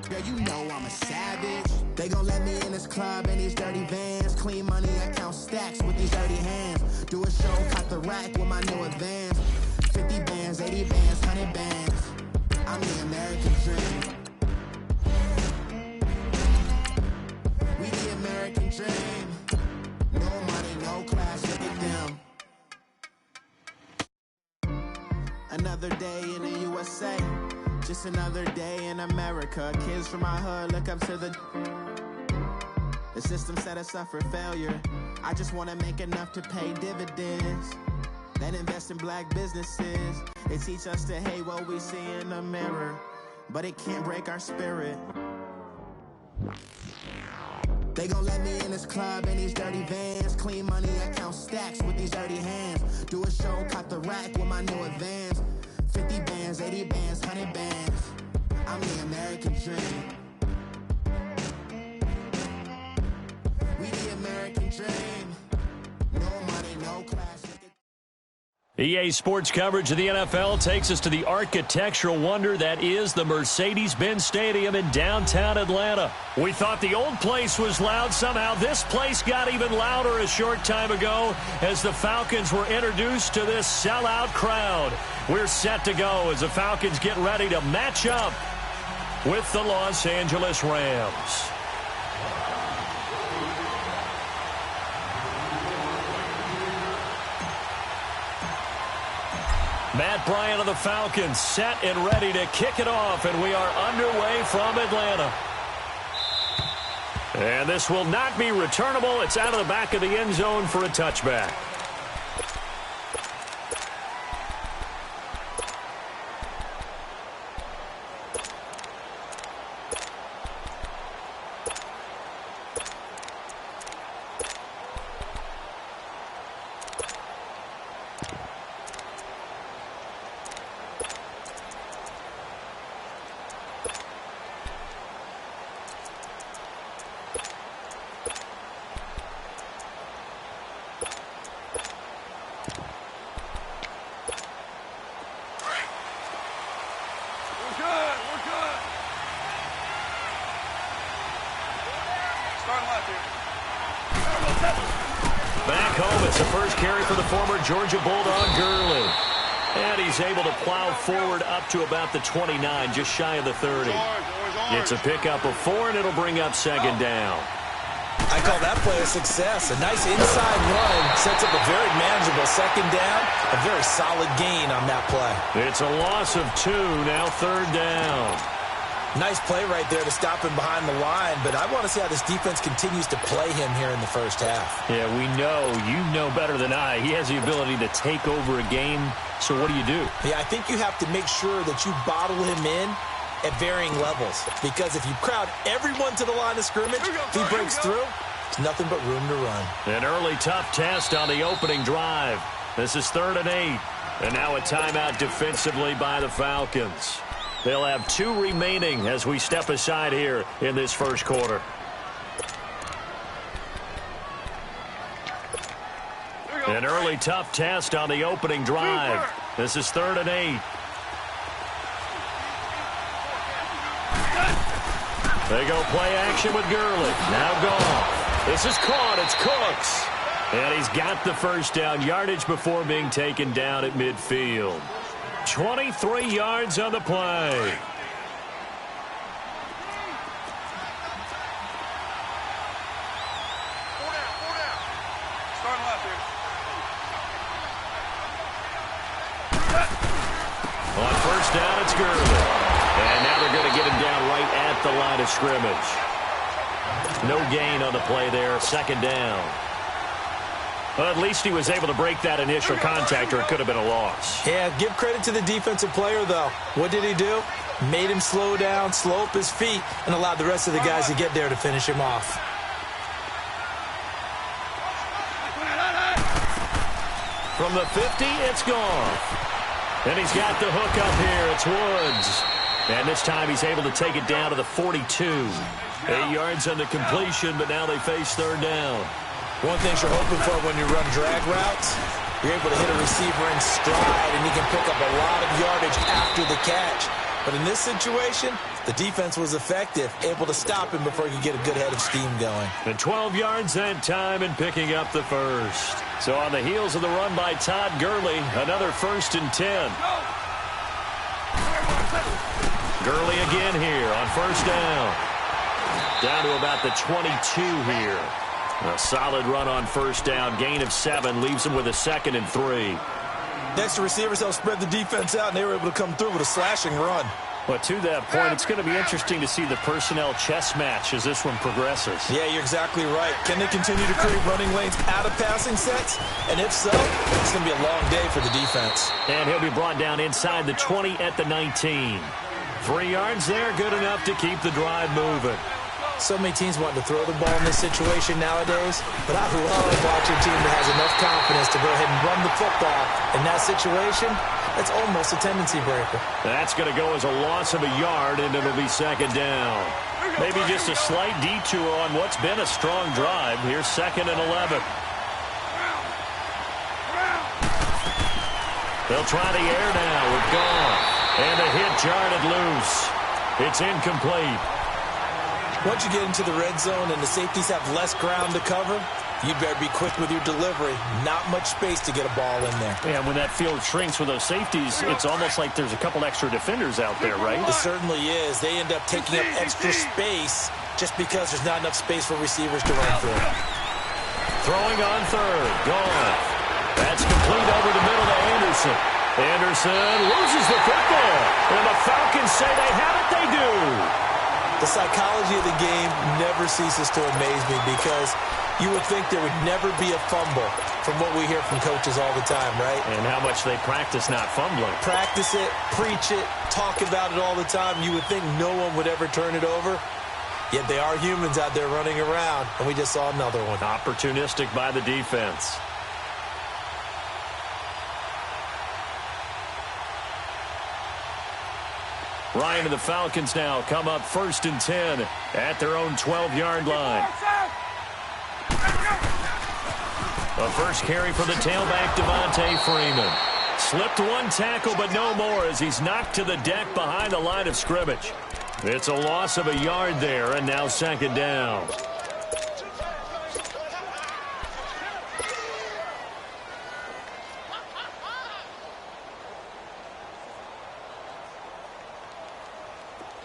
Girl, you know I'm a savage. They gon' let me in this club in these dirty vans. Clean money, I count stacks with these dirty hands. Do a show, cut the rack with my new advance. 50 bands, 80 bands, 100 bands. I'm the American dream. We the American dream. No money, no class, look at them. Another day in the USA. Just another day in America. Kids from my hood look up to the system set us up for failure. I just want to make enough to pay dividends. Then invest in black businesses. They teach us to hate what we see in the mirror, but it can't break our spirit. They gon' let me in this club in these dirty vans. Clean money, I count stacks with these dirty hands. Do a show, cut the rack with my new advance. 50 bands, 80 bands, 100 bands. I'm the American dream. We the American dream. No money, no class. EA Sports coverage of the NFL takes us to the architectural wonder that is the Mercedes-Benz Stadium in downtown Atlanta. We thought the old place was loud. Somehow this place got even louder a short time ago as the Falcons were introduced to this sellout crowd. We're set to go as the Falcons get ready to match up with the Los Angeles Rams. Matt Bryant of the Falcons set and ready to kick it off, and we are underway from Atlanta. And this will not be returnable. It's out of the back of the end zone for a touchback. Back home, it's the first carry for the former Georgia Bulldog, Gurley. And he's able to plow forward up to about the 29, just shy of the 30. It's a pickup of 4, and it'll bring up second down. I call that play a success. A nice inside run sets up a very manageable second down. A very solid gain on that play. It's a loss of 2, now third down. Nice play right there to stop him behind the line, but I want to see how this defense continues to play him here in the first half. Yeah, we know. You know better than I. He has the ability to take over a game, so what do you do? Yeah, I think you have to make sure that you bottle him in at varying levels, because if you crowd everyone to the line of scrimmage, if he breaks through, there's nothing but room to run. An early tough test on the opening drive. This is 3rd and 8, and now a timeout defensively by the Falcons. They'll have 2 remaining as we step aside here in this first quarter. An early tough test on the opening drive. This is 3rd and 8. They go play action with Gurley. Now gone. This is caught. It's Cooks. And he's got the first down, yardage before being taken down at midfield. 23 yards on the play. On first down, it's Gurley. And now they're going to get him down right at the line of scrimmage. No gain on the play there, second down. Well, at least he was able to break that initial contact, or it could have been a loss. Yeah, give credit to the defensive player, though. What did he do? Made him slow down, slow up his feet, and allowed the rest of the guys to get there to finish him off. From the 50, it's gone. And he's got the hook up here. It's Woods. And this time he's able to take it down to the 42. 8 yards on the completion, but now they face third down. One thing you're hoping for when you run drag routes, you're able to hit a receiver in stride, and he can pick up a lot of yardage after the catch. But in this situation, the defense was effective, able to stop him before he could get a good head of steam going. And 12 yards that time and picking up the first. So on the heels of the run by Todd Gurley, another 1st and 10. Gurley again here on 1st down. Down to about the 22 here. A solid run on 1st down. Gain of 7 leaves him with a 2nd and 3. Next, the receivers helped spread the defense out, and they were able to come through with a slashing run. But to that point, it's going to be interesting to see the personnel chess match as this one progresses. Yeah, you're exactly right. Can they continue to create running lanes out of passing sets? And if so, it's going to be a long day for the defense. And he'll be brought down inside the 20 at the 19. 3 yards there, good enough to keep the drive moving. So many teams want to throw the ball in this situation nowadays, but I love watching a team that has enough confidence to go ahead and run the football. In that situation, that's almost a tendency breaker. That's going to go as a loss of a yard, and it'll be 2nd down. Maybe just a slight detour on what's been a strong drive. Here's 2nd and 11. They'll try the air now with Goff. And a hit jarred it loose. It's incomplete. Once you get into the red zone and the safeties have less ground to cover, you better be quick with your delivery. Not much space to get a ball in there. Yeah, when that field shrinks with those safeties, it's almost like there's a couple extra defenders out there, right? It certainly is. They end up taking up extra space just because there's not enough space for receivers to run through. Throwing on 3rd. Gone. That's complete over the middle to Anderson. Anderson loses the football. And the Falcons say they have it. They do. The psychology of the game never ceases to amaze me because you would think there would never be a fumble from what we hear from coaches all the time, right? And how much they practice not fumbling. Practice it, preach it, talk about it all the time. You would think no one would ever turn it over. Yet they are humans out there running around, and we just saw another one. Opportunistic by the defense. Ryan and the Falcons now come up 1st and 10 at their own 12-yard line. A first carry for the tailback, Devontae Freeman. Slipped one tackle, but no more as he's knocked to the deck behind the line of scrimmage. It's a loss of a yard there, and now 2nd down.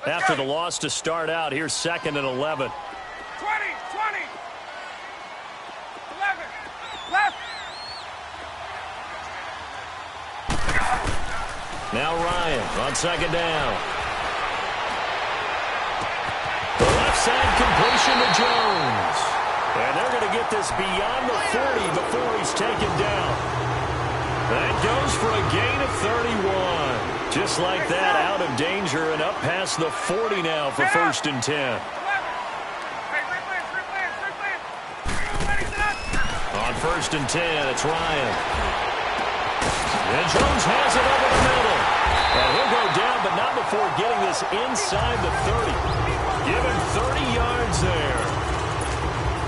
After the loss to start out, here's 2nd and 11. 20, 20. 11. Left. Now Ryan on 2nd down. The left side completion to Jones. And they're going to get this beyond the 40 before he's taken down. That goes for a gain of 31. Just like that, out of danger and up past the 40 now for 1st and 10. On 1st and 10, it's Ryan. And Jones has it over the middle. And he'll go down, but not before getting this inside the 30. Give him 30 yards there.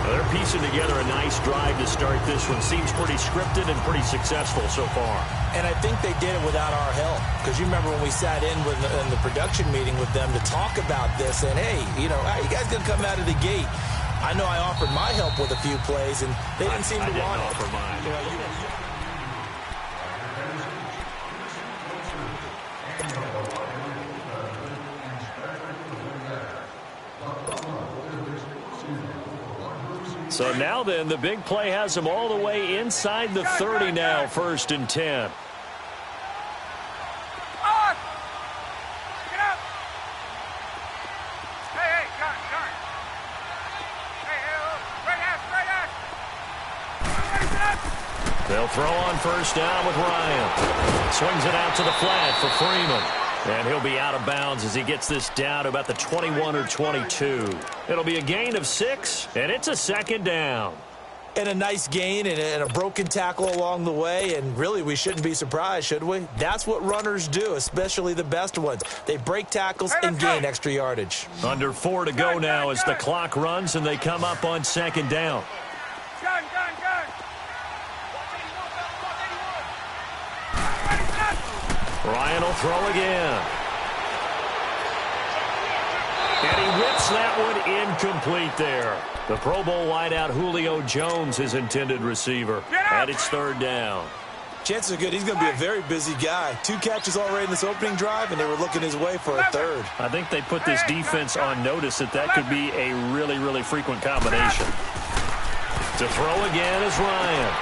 They're piecing together a nice drive to start this one. Seems pretty scripted and pretty successful so far. And I think they did it without our help. Because you remember when we sat in the production meeting with them to talk about this. And, hey, you know, how you guys going to come out of the gate? I know I offered my help with a few plays, and they didn't seem to want it. Offer mine. You know, So now then, the big play has him all the way inside the 30 now, 1st and 10. They'll throw on 1st down with Ryan. Swings it out to the flat for Freeman. And he'll be out of bounds as he gets this down to about the 21 or 22. It'll be a gain of 6, and it's a 2nd down. And a nice gain and a broken tackle along the way. And really, we shouldn't be surprised, should we? That's what runners do, especially the best ones. They break tackles and gain extra yardage. Under 4 to go now as the clock runs, and they come up on 2nd down. Ryan will throw again. Gets that one incomplete there. The Pro Bowl wideout Julio Jones, his intended receiver. And it's third down. Chances are good he's going to be a very busy guy. 2 catches already in this opening drive, and they were looking his way for a third. I think they put this defense on notice that could be a really, really frequent combination. To throw again is Ryan.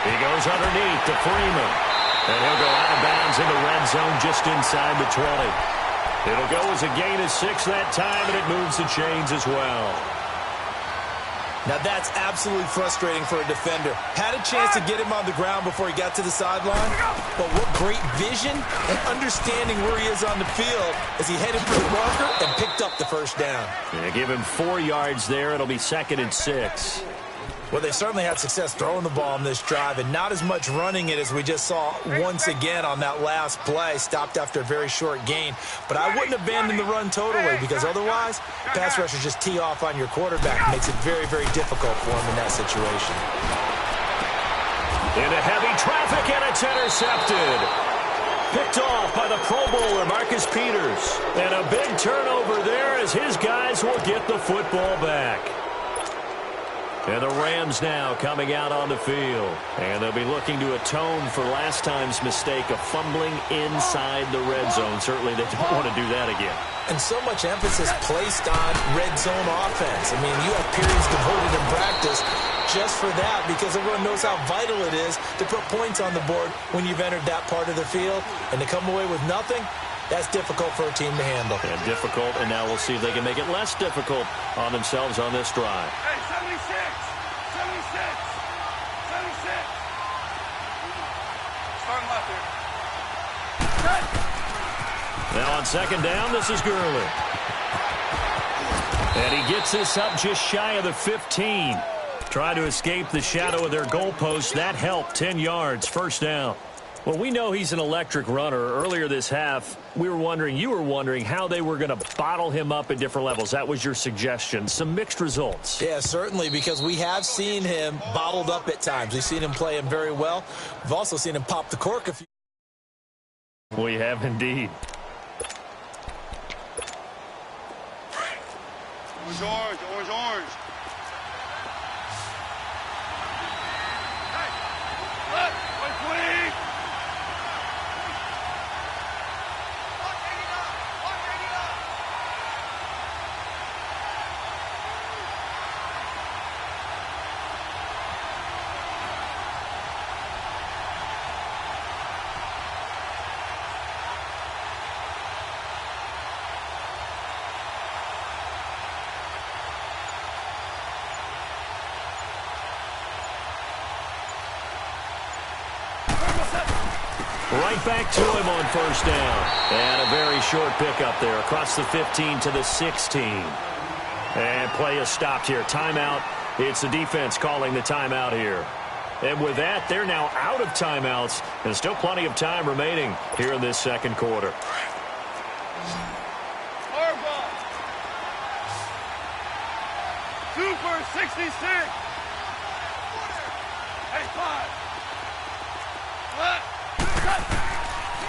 He goes underneath to Freeman. And he'll go out of bounds in the red zone just inside the 20. It'll go as a gain of 6 that time, and it moves the chains as well. Now that's absolutely frustrating for a defender. Had a chance to get him on the ground before he got to the sideline, but what great vision and understanding where he is on the field as he headed for the marker and picked up the first down. Yeah, give him 4 yards there. It'll be 2nd and 6. Well, they certainly had success throwing the ball in this drive and not as much running it as we just saw once again on that last play. Stopped after a very short gain. But I wouldn't abandon the run totally because otherwise, pass rushers just tee off on your quarterback. It makes it very, very difficult for him in that situation. Into heavy traffic, and it's intercepted. Picked off by the Pro Bowler, Marcus Peters. And a big turnover there as his guys will get the football back. And the Rams now coming out on the field. And they'll be looking to atone for last time's mistake of fumbling inside the red zone. Certainly they don't want to do that again. And so much emphasis placed on red zone offense. I mean, you have periods devoted in practice just for that because everyone knows how vital it is to put points on the board when you've entered that part of the field. And to come away with nothing, that's difficult for a team to handle. Yeah, difficult, and now we'll see if they can make it less difficult on themselves on this drive. Hey, 76! 76! 76! Starting left here. Now on 2nd down, this is Gurley. And he gets this up just shy of the 15. Trying to escape the shadow of their goalpost. That helped. 10 yards, 1st down. Well, we know he's an electric runner. Earlier this half, you were wondering how they were going to bottle him up at different levels. That was your suggestion. Some mixed results. Yeah, certainly, because we have seen him bottled up at times. We've seen him play him very well. We've also seen him pop the cork a few. We have indeed. Orange, orange, orange, orange. Hey, look, 120. Right back to him on 1st down. And a very short pickup there across the 15 to the 16. And play is stopped here. Timeout. It's the defense calling the timeout here. And with that, they're now out of timeouts. And still plenty of time remaining here in this 2nd quarter. Super 66. Hey, 5.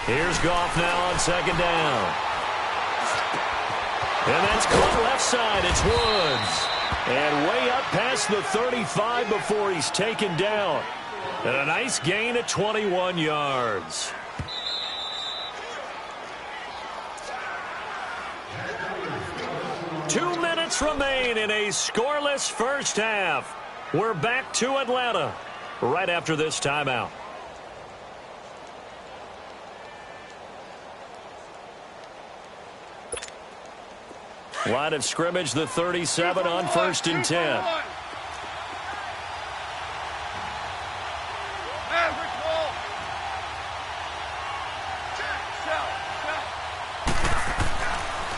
Here's Goff now on 2nd down. And that's caught left side. It's Woods. And way up past the 35 before he's taken down. And a nice gain of 21 yards. Two minutes remain in a scoreless first half. We're back to Atlanta right after this timeout. Line of scrimmage, the 37 on 1st and 10.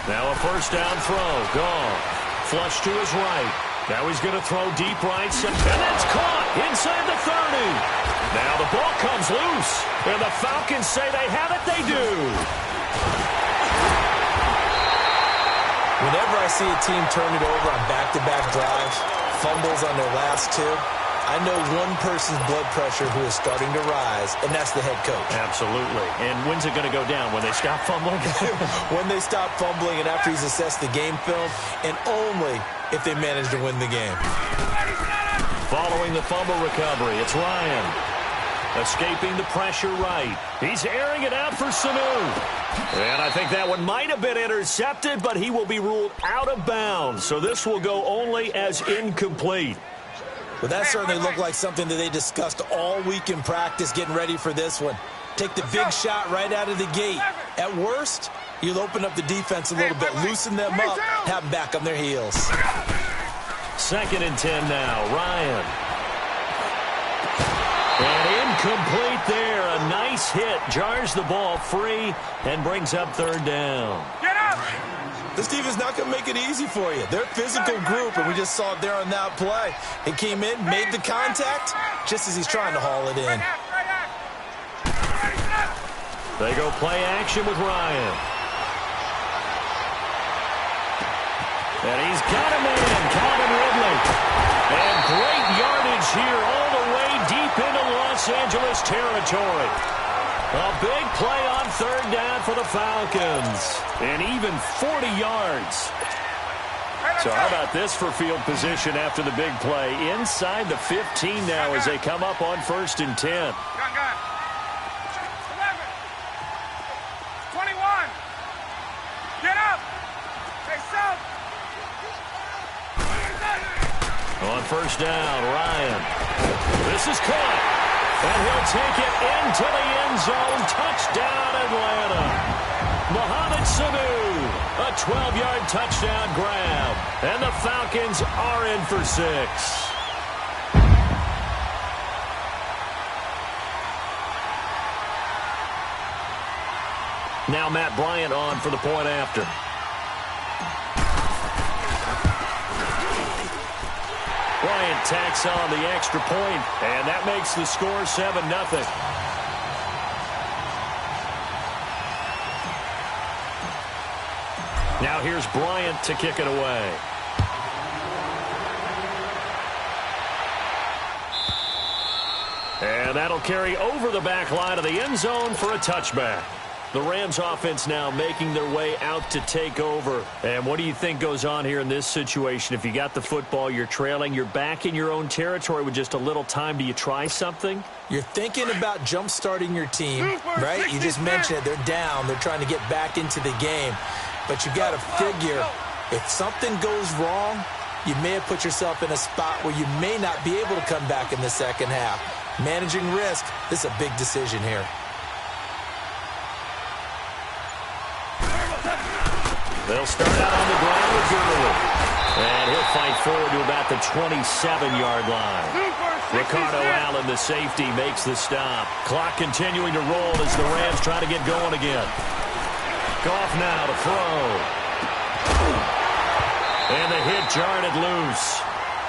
Now a 1st down throw. Gone. Flush to his right. Now he's going to throw deep right. And that's caught inside the 30. Now the ball comes loose. And the Falcons say they have it. They do. Whenever I see a team turn it over on back-to-back drives, fumbles on their last 2, I know one person's blood pressure who is starting to rise, and that's the head coach. Absolutely. And when's it going to go down? When they stop fumbling? When they stop fumbling and after he's assessed the game film, and only if they manage to win the game. Following the fumble recovery, it's Ryan. Escaping the pressure right. He's airing it out for Sanu. And I think that one might have been intercepted, but he will be ruled out of bounds. So this will go only as incomplete. Well, that certainly looked like something that they discussed all week in practice getting ready for this one. Take the big shot right out of the gate. At worst, you'll open up the defense a little bit, loosen them up, have them back on their heels. 2nd and 10 now. Ryan. And incomplete there. A nice hit. Jars the ball free and brings up 3rd down. Get up! This team is not going to make it easy for you. They're a physical group, and we just saw it there on that play. He came in, made the contact, just as he's trying to haul it in. They go play action with Ryan. And he's got a man, Calvin Ridley. And great yardage here all the way deep into Los Angeles territory. A big play on 3rd down for the Falcons. And even 40 yards. So how about this for field position after the big play? Inside the 15 now as they come up on 1st and 10. 11, 21. Get up! Hey, South! On 1st down, Ryan. This is caught. And he'll take it into the end zone. Touchdown, Atlanta. Mohamed Sanu, a 12-yard touchdown grab. And the Falcons are in for 6. Now Matt Bryant on for the point after. Bryant tacks on the extra point, and that makes the score 7-0. Now here's Bryant to kick it away. And that'll carry over the back line of the end zone for a touchback. The Rams offense now making their way out to take over. And what do you think goes on here in this situation? If you got the football, you're trailing, you're back in your own territory with just a little time. Do you try something? You're thinking about jump-starting your team, right? You just mentioned it. They're down. They're trying to get back into the game. But you got to figure if something goes wrong, you may have put yourself in a spot where you may not be able to come back in the second half. Managing risk, this is a big decision here. They'll start out on the ground with Gurley. And he'll fight forward to about the 27-yard line. Ricardo Allen, the safety, makes the stop. Clock continuing to roll as the Rams try to get going again. Goff now to throw. And the hit jarred it loose.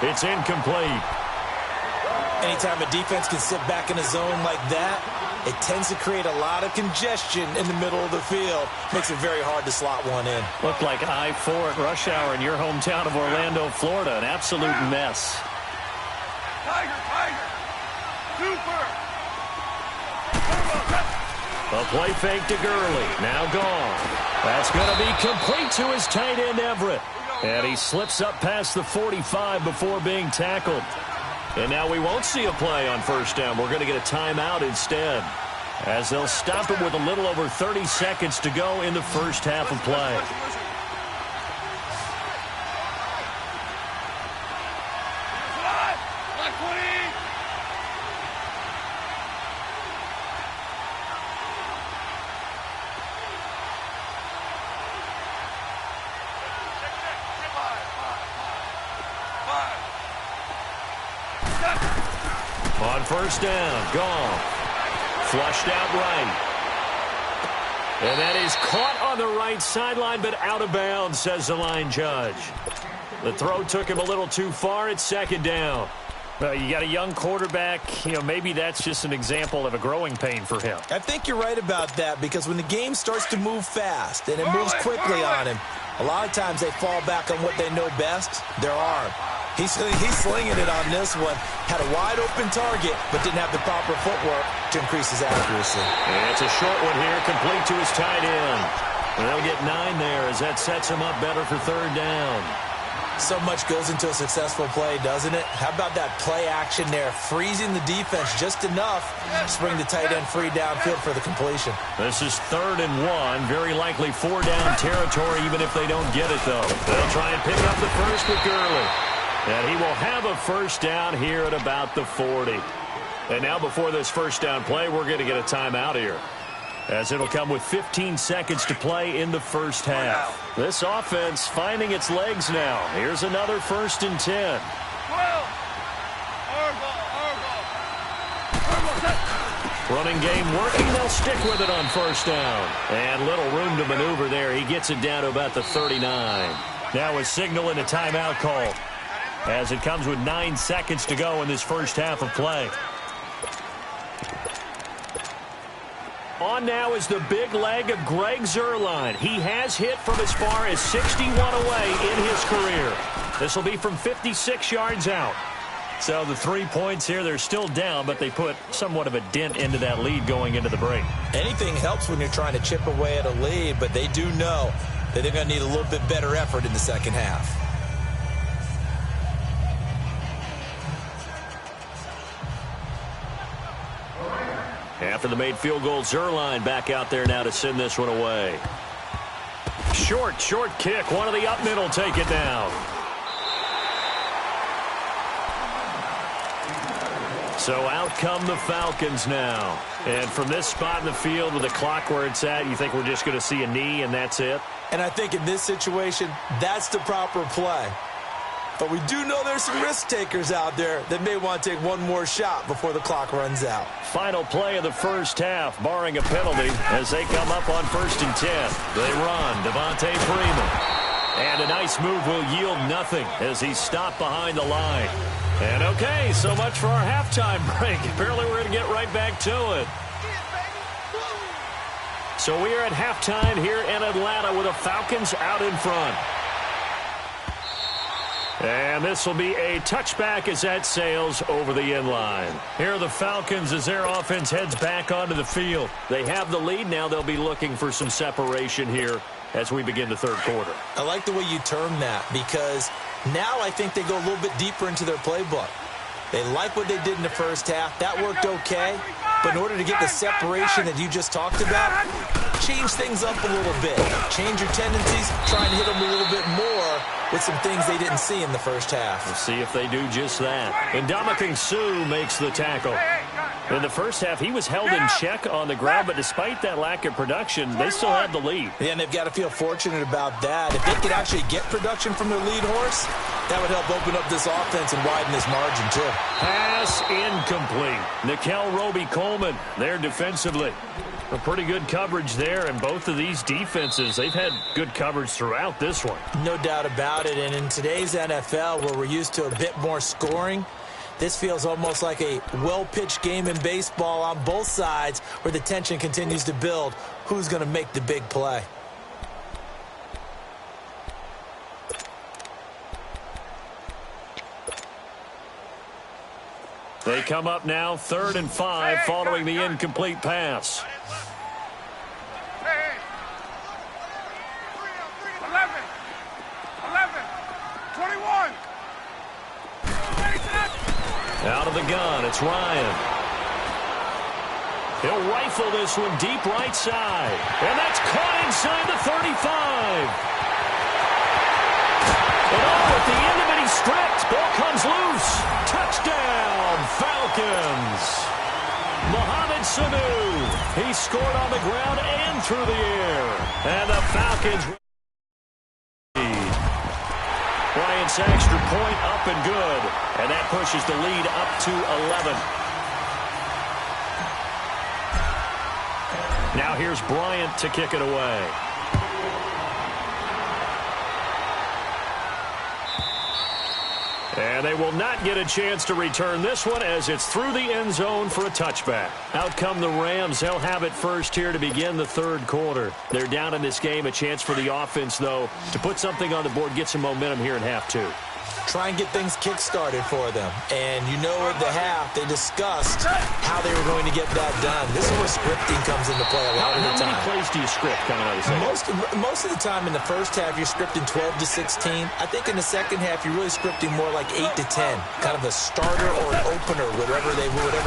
It's incomplete. Anytime a defense can sit back in a zone like that, it tends to create a lot of congestion in the middle of the field. Makes it very hard to slot one in. Looked like I-4 at rush hour in your hometown of Orlando, Florida. An absolute mess. Tiger, Tiger. Super. A play fake to Gurley. Now gone. That's going to be complete to his tight end, Everett. And he slips up past the 45 before being tackled. And now we won't see a play on 1st down. We're going to get a timeout instead, as they'll stop it with a little over 30 seconds to go in the first half of play. On 1st down, Goff. Flushed out right. And that is caught on the right sideline, but out of bounds, says the line judge. The throw took him a little too far. It's 2nd down. Well, you got a young quarterback. Maybe that's just an example of a growing pain for him. I think you're right about that, because when the game starts to move fast and it moves quickly on him, a lot of times they fall back on what they know best, their arm. He's slinging it on this one. Had a wide open target, but didn't have the proper footwork to increase his accuracy. And it's a short one here, complete to his tight end. And they'll get 9 there as that sets him up better for third down. So much goes into a successful play, doesn't it? How about that play action there, freezing the defense just enough to bring the tight end free downfield for the completion. This is 3rd and 1, very likely 4-down territory even if they don't get it, though. They'll try and pick up the first with Gurley. And he will have a first down here at about the 40. And now before this first down play, we're going to get a timeout here, as it'll come with 15 seconds to play in the first half. This offense finding its legs now. Here's another 1st and 10. Running game working. They'll stick with it on first down. And little room to maneuver there. He gets it down to about the 39. Now a signal and a timeout call, as it comes with 9 seconds to go in this first half of play. On now is the big leg of Greg Zuerlein. He has hit from as far as 61 away in his career. This will be from 56 yards out. So the 3 points here, they're still down, but they put somewhat of a dent into that lead going into the break. Anything helps when you're trying to chip away at a lead, but they do know that they're going to need a little bit better effort in the second half. After the made field goal, Zuerlein back out there now to send this one away. Short kick. One of the up middle take it down. So out come the Falcons now. And from this spot in the field with the clock where it's at, you think we're just going to see a knee and that's it? And I think in this situation, that's the proper play. But we do know there's some risk takers out there that may want to take one more shot before the clock runs out. Final play of the first half, barring a penalty, as they come up on 1st and 10. They run, Devontae Freeman. And a nice move will yield nothing as he's stopped behind the line. And okay, so much for our halftime break. Apparently we're going to get right back to it. So we are at halftime here in Atlanta with the Falcons out in front. And this will be a touchback as that sails over the end line. Here are the Falcons as their offense heads back onto the field. They have the lead. Now they'll be looking for some separation here as we begin the third quarter. I like the way you term that, because now I think they go a little bit deeper into their playbook. They like what they did in the first half. That worked okay. But in order to get the separation that you just talked about, change things up a little bit. Change your tendencies. Try and hit them a little bit more with some things they didn't see in the first half. We'll see if they do just that. And Ndamukong Suh makes the tackle. In the first half, he was held in check on the ground, but despite that lack of production, they still have the lead. Yeah, and they've got to feel fortunate about that. If they could actually get production from their lead horse, that would help open up this offense and widen this margin, too. Pass incomplete. Nickel Roby-Coleman there defensively. A pretty good coverage there, and both of these defenses, they've had good coverage throughout this one. No doubt about it, and in today's NFL, where we're used to a bit more scoring, this feels almost like a well-pitched game in baseball on both sides where the tension continues to build. Who's going to make the big play? They come up now 3rd and 5 following the incomplete pass. 21. Out of the gun, it's Ryan. He'll rifle this one deep right side. And that's caught inside the 35. And at the end of it, he's stripped. Ball comes loose. Touchdown, Falcons. Mohamed Sanu. He scored on the ground and through the air. And the Falcons... Ryan Saxter point up and good. And that pushes the lead up to 11. Now here's Bryant to kick it away. And they will not get a chance to return this one as it's through the end zone for a touchback. Out come the Rams. They'll have it first here to begin the third quarter. They're down in this game. A chance for the offense, though, to put something on the board, get some momentum here in half two. try and get things kick-started for them. And you know at the half, they discussed how they were going to get that done. This is where scripting comes into play a lot of the time. How many plays do you script coming out of the second? Most of the time in the first half, you're scripting 12 to 16. I think in the second half, you're really scripting more like 8 to 10. Kind of a starter or an opener, whatever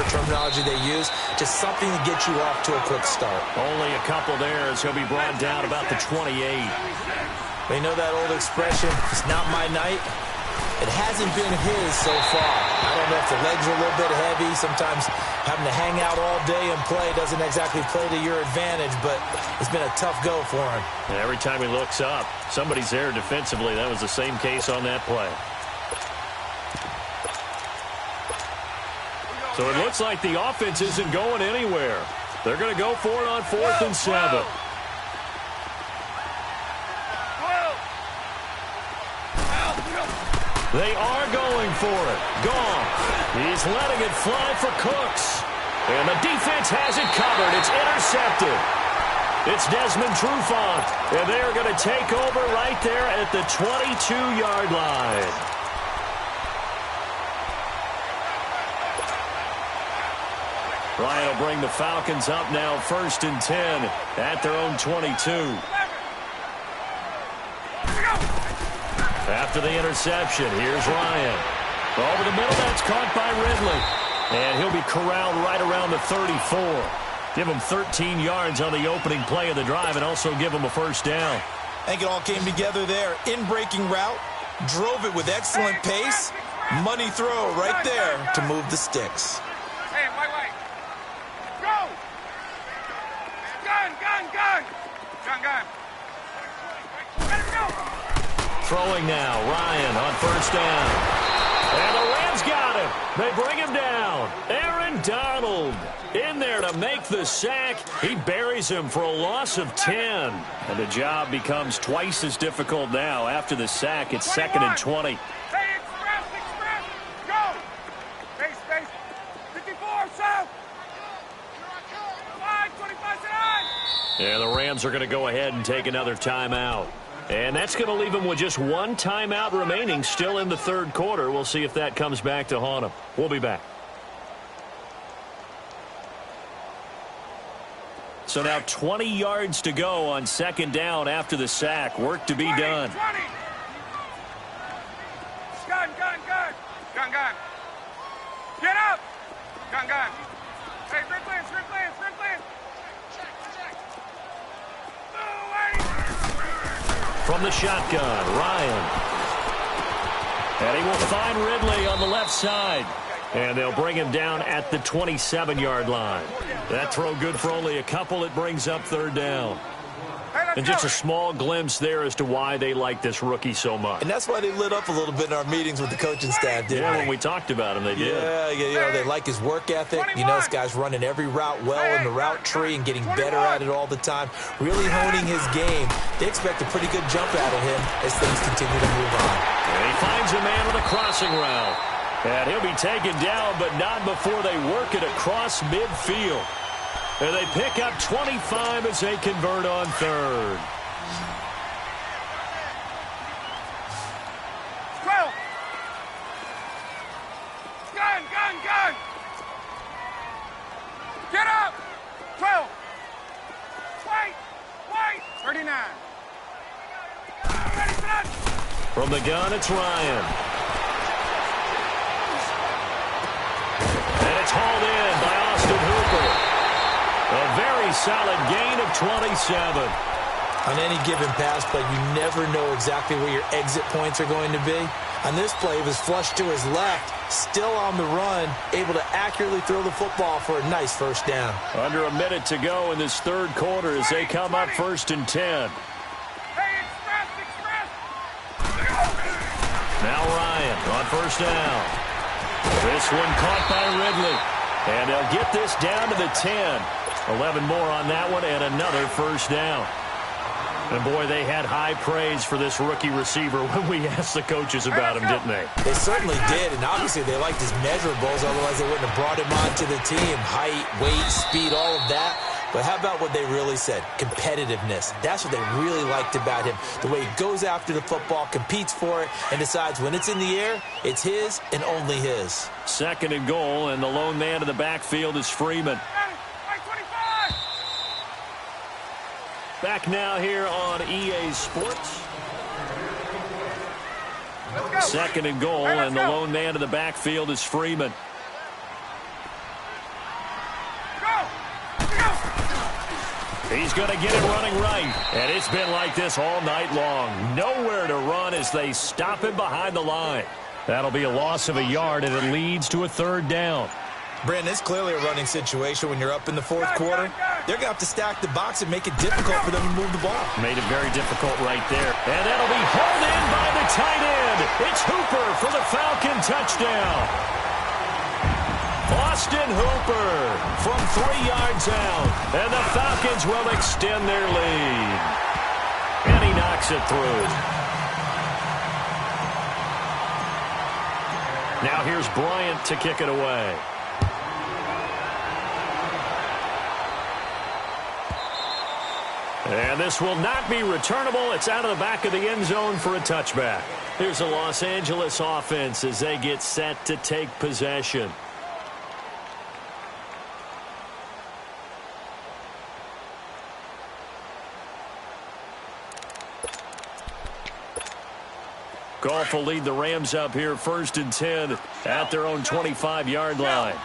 terminology they use. Just something to get you off to a quick start. Only a couple there as he'll be brought down about the 28. They know that old expression, it's not my night. It hasn't been his so far. I don't know if the legs are a little bit heavy. Sometimes having to hang out all day and play doesn't exactly play to your advantage, but it's been a tough go for him. And every time he looks up, somebody's there defensively. That was the same case on that play. So it looks like the offense isn't going anywhere. They're going to go for it on 4th and 7. They are going for it. Goff. He's letting it fly for Cooks. And the defense has it covered. It's intercepted. It's Desmond Trufant. And they are going to take over right there at the 22-yard line. Ryan will bring the Falcons up now 1st and 10 at their own 22. After the interception, here's Ryan. Over the middle, that's caught by Ridley. And he'll be corralled right around the 34. Give him 13 yards on the opening play of the drive and also give him a first down. I think it all came together there. In-breaking route, drove it with excellent pace. Money throw right there to move the sticks. Hey, wait. Go! Gun! Gun! Let him go! Throwing now, Ryan on first down. And the Rams got him. They bring him down. Aaron Donald in there to make the sack. He buries him for a loss of 10. And the job becomes twice as difficult now after the sack. It's 2nd and 20. Hey, express! Go! Space! 54, south! 25, and the Rams are going to go ahead and take another timeout. And that's going to leave them with just one timeout remaining still in the third quarter. We'll see if that comes back to haunt them. We'll be back. So now 20 yards to go on 2nd down after the sack. Work to be done. 20. Gun! Get up! Gun! Hey, Strickland! From the shotgun, Ryan. And he will find Ridley on the left side. And they'll bring him down at the 27-yard line. That throw good for only a couple. It brings up 3rd down. And just a small glimpse there as to why they like this rookie so much. And that's why they lit up a little bit in our meetings with the coaching staff, didn't they? When we talked about him, they did. Yeah, they like his work ethic. You know, this guy's running every route well in the route tree and getting better at it all the time, really honing his game. They expect a pretty good jump out of him as things continue to move on. And he finds a man with a crossing route. And he'll be taken down, but not before they work it across midfield. And they pick up 25 as they convert on 3rd. 12. Gun! Get up! 12. Wait! 39. Ready, son! From the gun, it's Ryan. And it's hauled in by Austin Hooper. A very solid gain of 27. On any given pass play, you never know exactly where your exit points are going to be. On this play, it was flushed to his left, still on the run, able to accurately throw the football for a nice first down. Under a minute to go in this third quarter as they come up 1st and 10. Hey, express! Now Ryan on first down. This one caught by Ridley. And they'll get this down to the 10. 11 more on that one and another first down. And, boy, they had high praise for this rookie receiver when we asked the coaches about him, didn't they? They certainly did, and obviously they liked his measurables, otherwise they wouldn't have brought him onto the team. Height, weight, speed, all of that. But how about what they really said? Competitiveness. That's what they really liked about him. The way he goes after the football, competes for it, and decides when it's in the air, it's his and only his. 2nd and goal, and the lone man in the backfield is Freeman. Back now here on EA Sports. 2nd and goal, and the lone man in the backfield is Freeman. He's going to get it running right. And it's been like this all night long. Nowhere to run as they stop him behind the line. That'll be a loss of a yard, and it leads to a 3rd down. Brandon, it's clearly a running situation when you're up in the 4th quarter. They're going to have to stack the box and make it difficult for them to move the ball. Made it very difficult right there. And that'll be hauled in by the tight end. It's Hooper for the Falcon touchdown. Austin Hooper from 3 yards out. And the Falcons will extend their lead. And he knocks it through. Now here's Bryant to kick it away. And this will not be returnable. It's out of the back of the end zone for a touchback. Here's the Los Angeles offense as they get set to take possession. Goff will lead the Rams up here 1st and 10 at their own 25-yard line.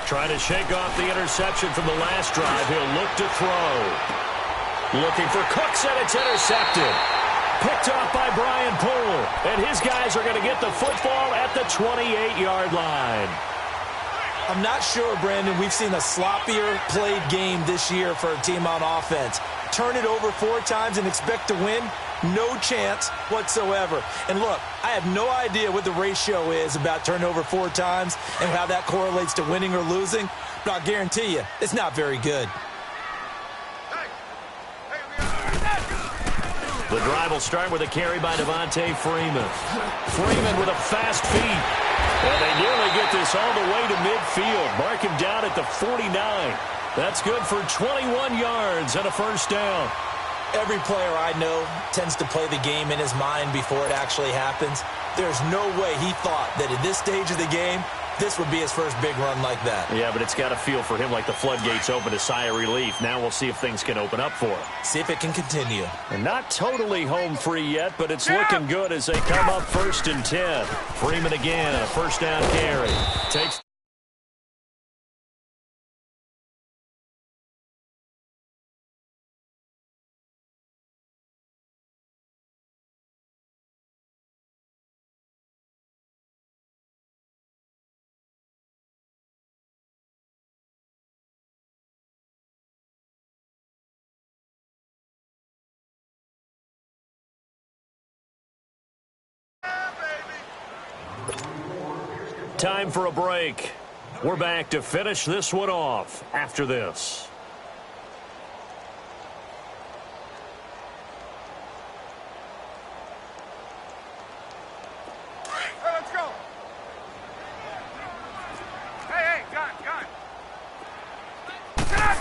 Trying to shake off the interception from the last drive. He'll look to throw. Looking for Cooks, and it's intercepted. Picked off by Brian Poole. And his guys are going to get the football at the 28-yard line. I'm not sure, Brandon, we've seen a sloppier played game this year for a team on offense. Turn it over 4 times and expect to win? No chance whatsoever. And look, I have no idea what the ratio is about turning over 4 times and how that correlates to winning or losing, but I'll guarantee you, it's not very good. The drive will start with a carry by Devontae Freeman. Freeman with a fast feet. And they nearly get this all the way to midfield. Mark him down at the 49. That's good for 21 yards and a 1st down. Every player I know tends to play the game in his mind before it actually happens. There's no way he thought that at this stage of the game, this would be his first big run like that. Yeah, but it's got to feel for him like the floodgates open, a sigh of relief. Now we'll see if things can open up for him. See if it can continue. And not totally home free yet, but it's looking good as they come up 1st and 10. Freeman again, a 1st down carry. Takes time for a break. We're back to finish this one off after this. Hey, let's go. Hey, gun. Get up.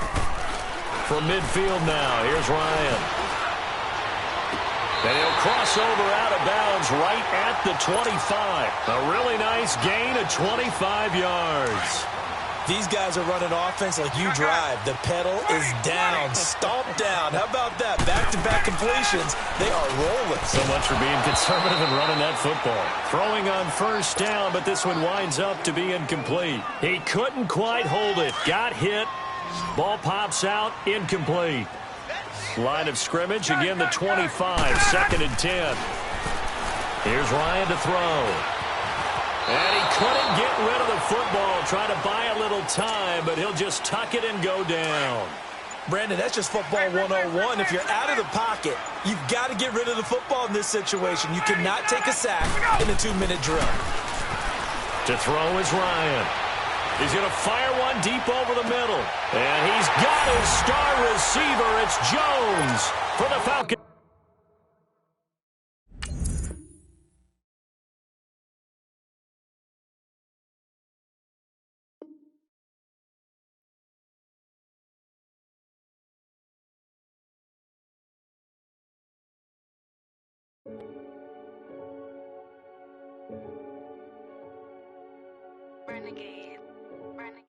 From midfield now, here's Ryan. And he'll cross over out of bounds right at the 25. A really nice gain of 25 yards. These guys are running offense like you drive. The pedal is down, stomped down. How about that? Back-to-back completions. They are rolling. So much for being conservative and running that football. Throwing on 1st down, but this one winds up to be incomplete. He couldn't quite hold it. Got hit. Ball pops out, incomplete. Line of scrimmage, again the 25, 2nd and 10. Here's Ryan to throw. And he couldn't get rid of the football, trying to buy a little time, but he'll just tuck it and go down. Brandon, that's just football 101. If you're out of the pocket, you've got to get rid of the football in this situation. You cannot take a sack in a 2-minute drill. To throw is Ryan. He's going to fire one deep over the middle. And he's got his star receiver. It's Jones for the Falcons. Renegade. Renegade.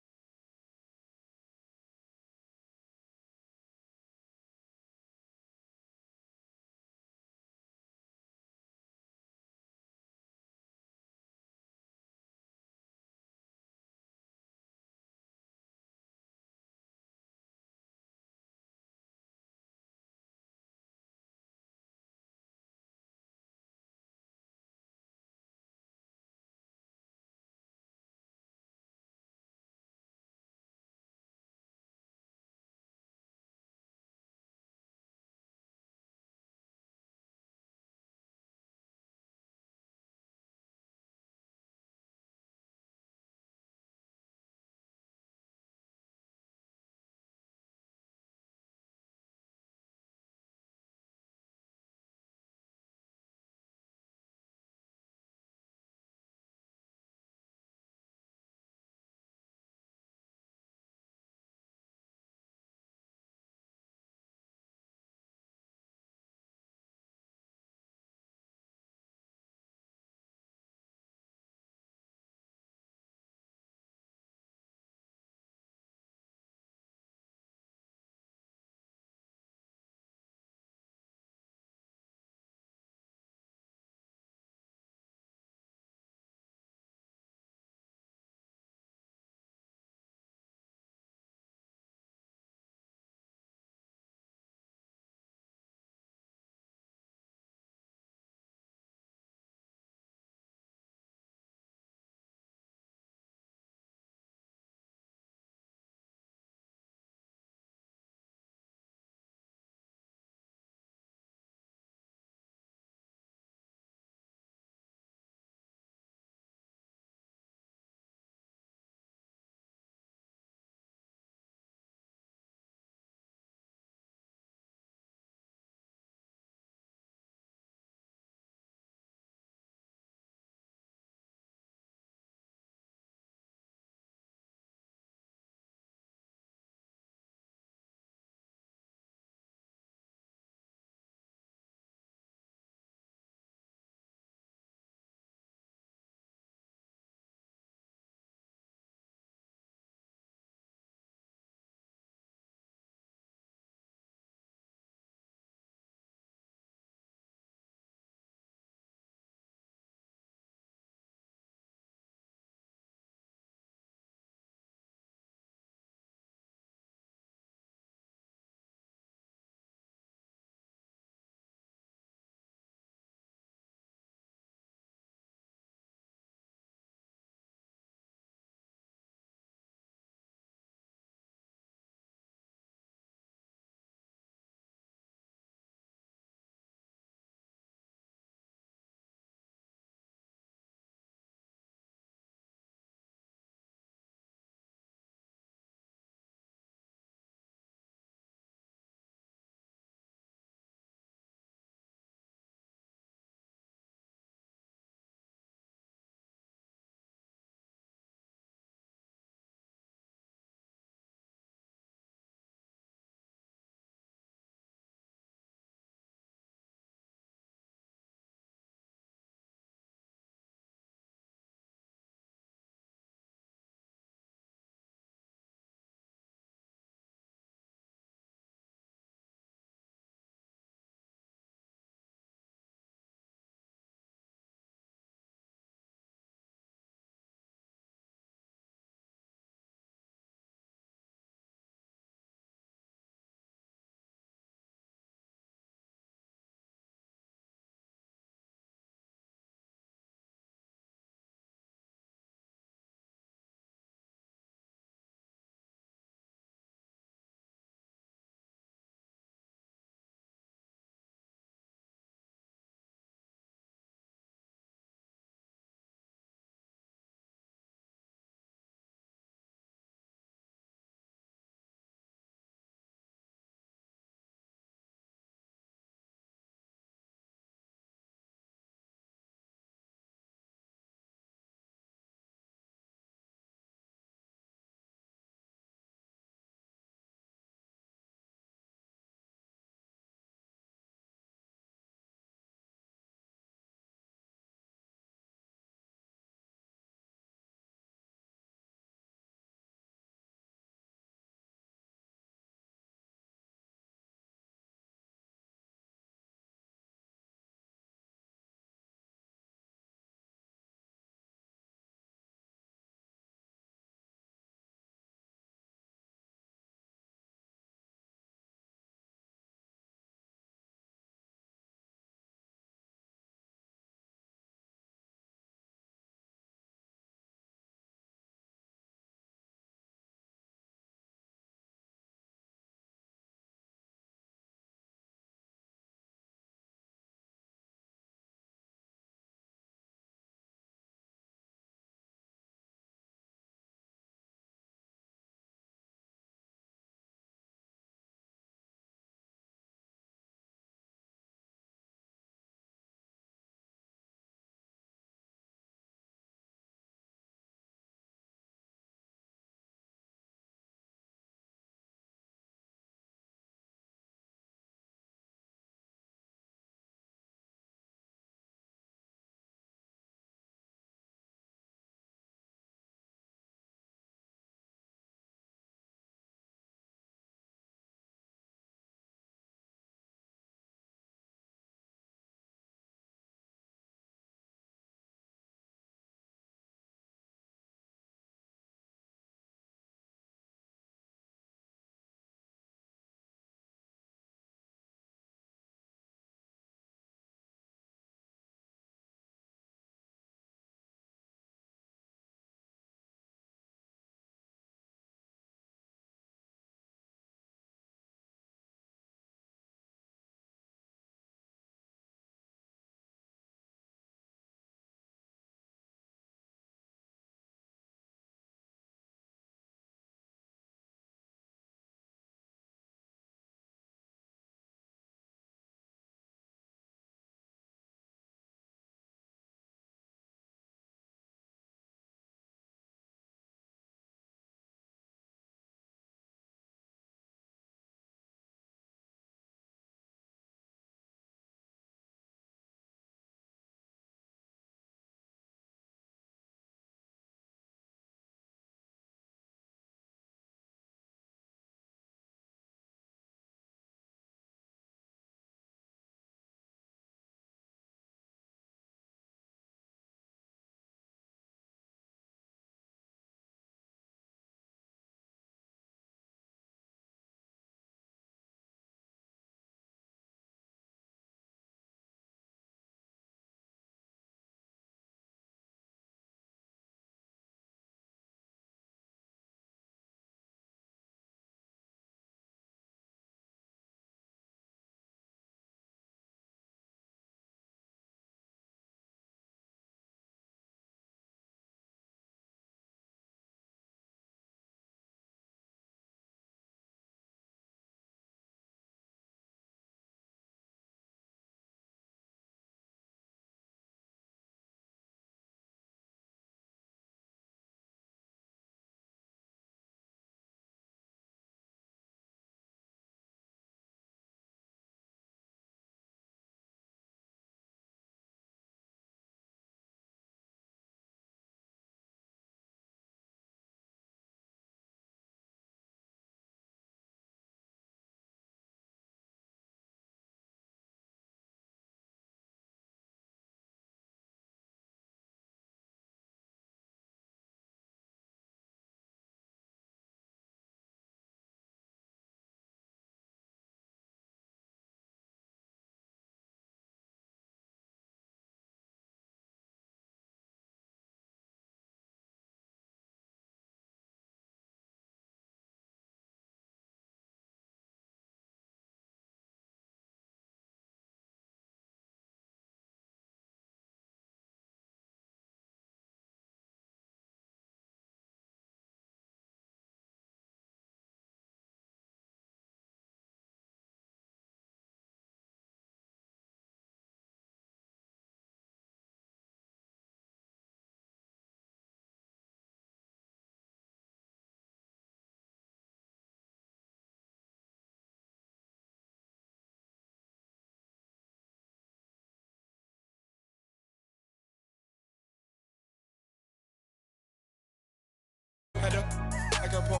Had to, like a